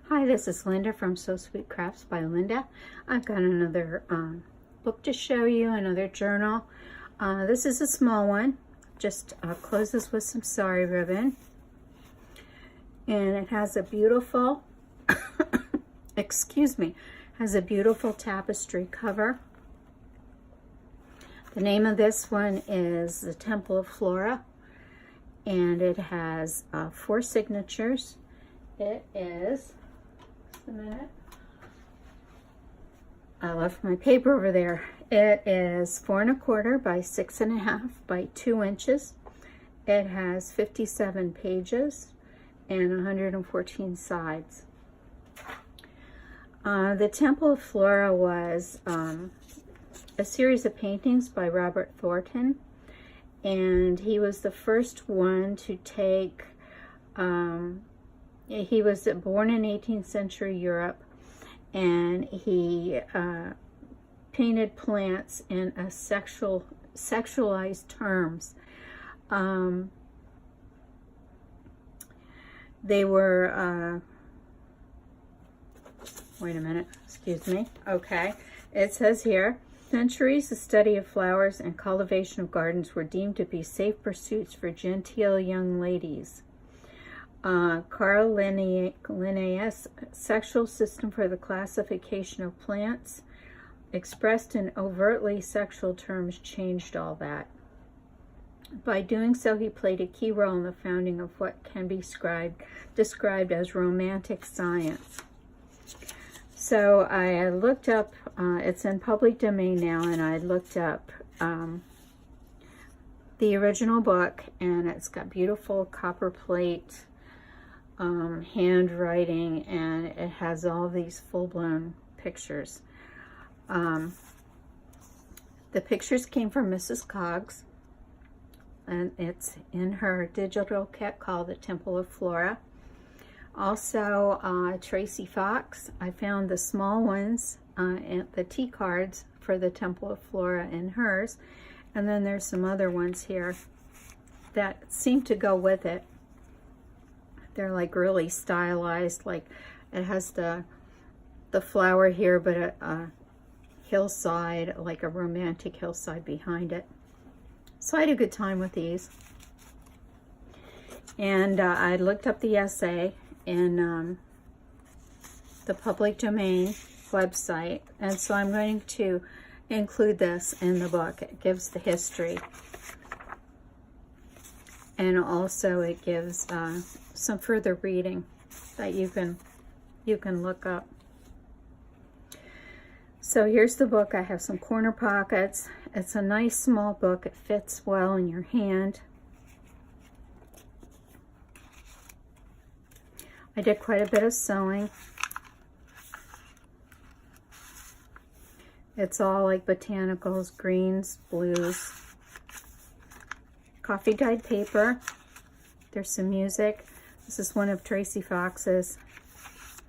Hi, this is Linda from So Sweet Crafts by Linda. I've got another book to show you, another journal. This is a small one, just closes with some sari ribbon. And it has a beautiful, excuse me, has a beautiful tapestry cover. The name of this one is The Temple of Flora, and it has 4 signatures. It is, just a minute, I left my paper over there. It is 4 1/4 by 6 1/2 by 2 inches. It has 57 pages and 114 sides. The Temple of Flora was a series of paintings by Robert Thornton, and he was the first one to take, he was born in 18th century Europe, and he painted plants in a sexualized terms. They were, wait a minute, excuse me. Okay, it says here, centuries the study of flowers and cultivation of gardens were deemed to be safe pursuits for genteel young ladies. Carl Linnaeus' sexual system for the classification of plants, expressed in overtly sexual terms, changed all that. By doing so, he played a key role in the founding of what can be described as romantic science. So I looked up, it's in public domain now, and I looked up the original book, and it's got beautiful copper plate handwriting, and it has all these full-blown pictures. The pictures came from Mrs. Coggs, and it's in her digital kit called The Temple of Flora. Also, Tracie Fox, I found the small ones, and the tea cards for the Temple of Flora in hers, and then there's some other ones here that seem to go with it. They're like really stylized, like it has the flower here, but a hillside, like a romantic hillside behind it. So I had a good time with these. And I looked up the essay in the public domain website, and so I'm going to include this in the book. It gives the history, and also it gives some further reading that you can look up. So here's the book. I have some corner pockets. It's a nice small book. It fits well in your hand. I did quite a bit of sewing. It's all like botanicals, greens, blues. Coffee dyed paper. There's some music. This is one of Tracie Fox's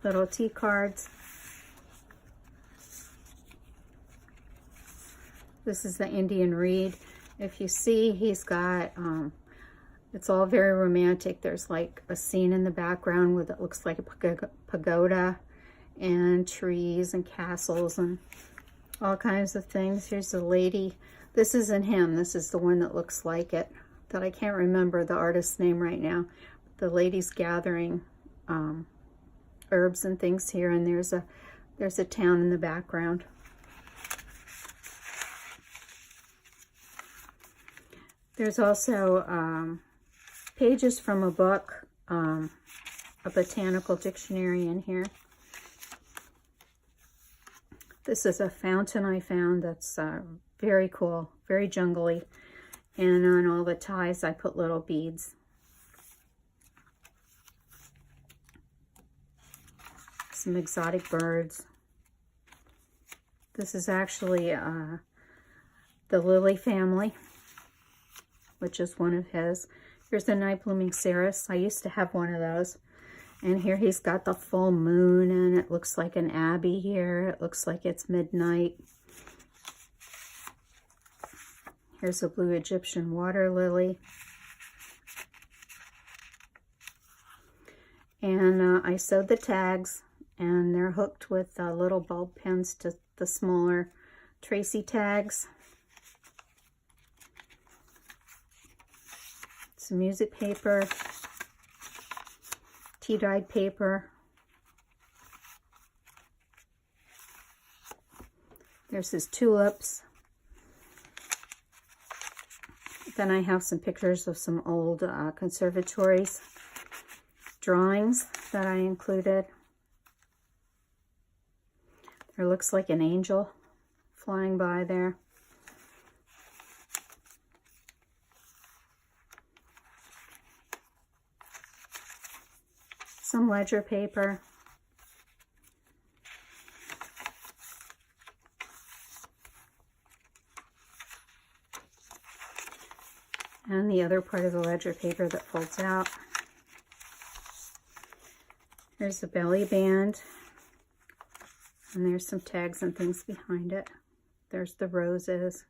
little tea cards. This is the Indian reed. If you see, he's got, it's all very romantic. There's like a scene in the background with it looks like a pagoda and trees and castles and all kinds of things. Here's the lady. This isn't him. This is the one that looks like it, that I can't remember the artist's name right now. The lady's gathering herbs and things here, and there's a town in the background. There's also pages from a book, a botanical dictionary in here. This is a fountain I found that's very cool, very jungly. And on all the ties, I put little beads. Some exotic birds. This is actually the lily family, which is one of his. Here's the night blooming cereus. I used to have one of those. And here he's got the full moon, and it looks like an abbey here. It looks like it's midnight. Here's a blue Egyptian water lily. And I sewed the tags and they're hooked with little bulb pins to the smaller Tracie tags. Some music paper, tea-dyed paper. There's his tulips. Then I have some pictures of some old conservatories drawings that I included. There looks like an angel flying by there. Some ledger paper. And the other part of the ledger paper that folds out. There's the belly band. And there's some tags and things behind it. There's the roses.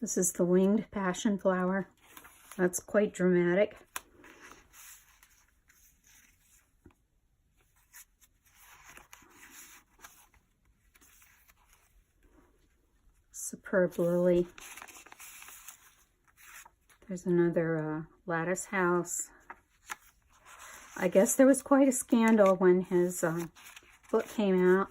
This is the winged passion flower. That's quite dramatic. Superb lily. There's another lattice house. I guess there was quite a scandal when his book came out.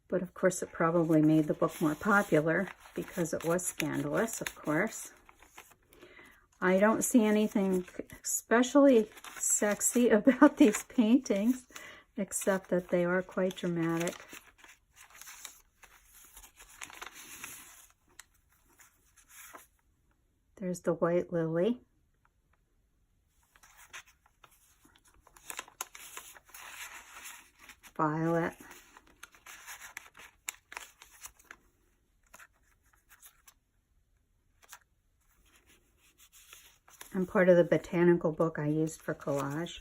But of course it probably made the book more popular because it was scandalous, of course. I don't see anything especially sexy about these paintings, except that they are quite dramatic. There's the white lily. Violet. And part of the botanical book I used for collage.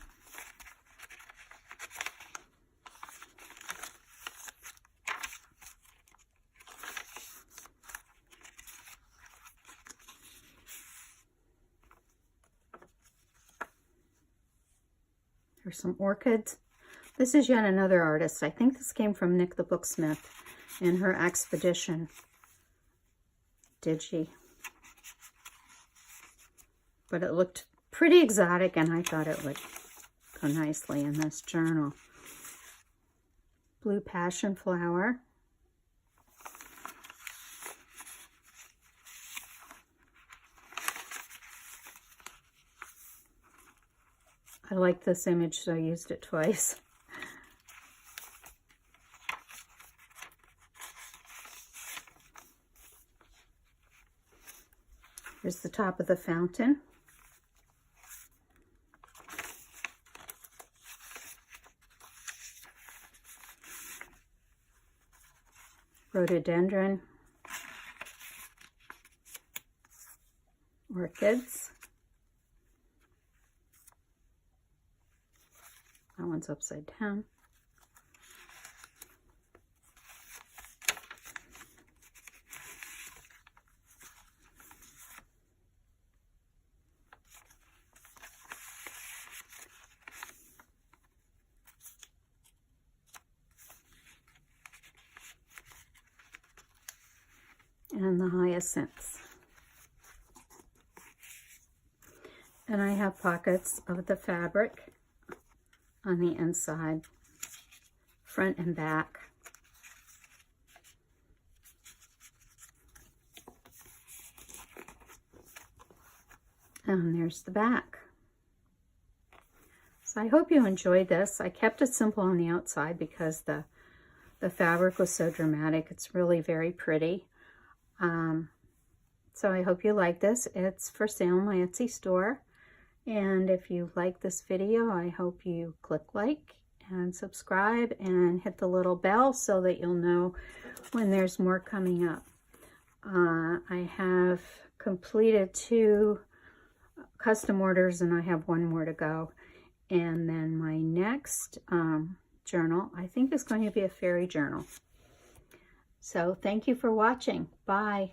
There's some orchids. This is yet another artist. I think this came from Nick the Booksmith in her expedition. Did she? But it looked pretty exotic, and I thought it would go nicely in this journal. Blue passion flower. I like this image, so I used it twice. Here's the top of the fountain. Rhododendron. Orchids. That one's upside down. And the hyacinths. And I have pockets of the fabric on the inside, front and back. And there's the back. So I hope you enjoyed this. I kept it simple on the outside because the fabric was so dramatic. It's really very pretty. So I hope you like this. It's for sale in my Etsy store. And if you like this video, I hope you click like and subscribe and hit the little bell so that you'll know when there's more coming up. I have completed 2 custom orders and I have 1 more to go. And then my next journal, I think, is going to be a fairy journal. So thank you for watching. Bye.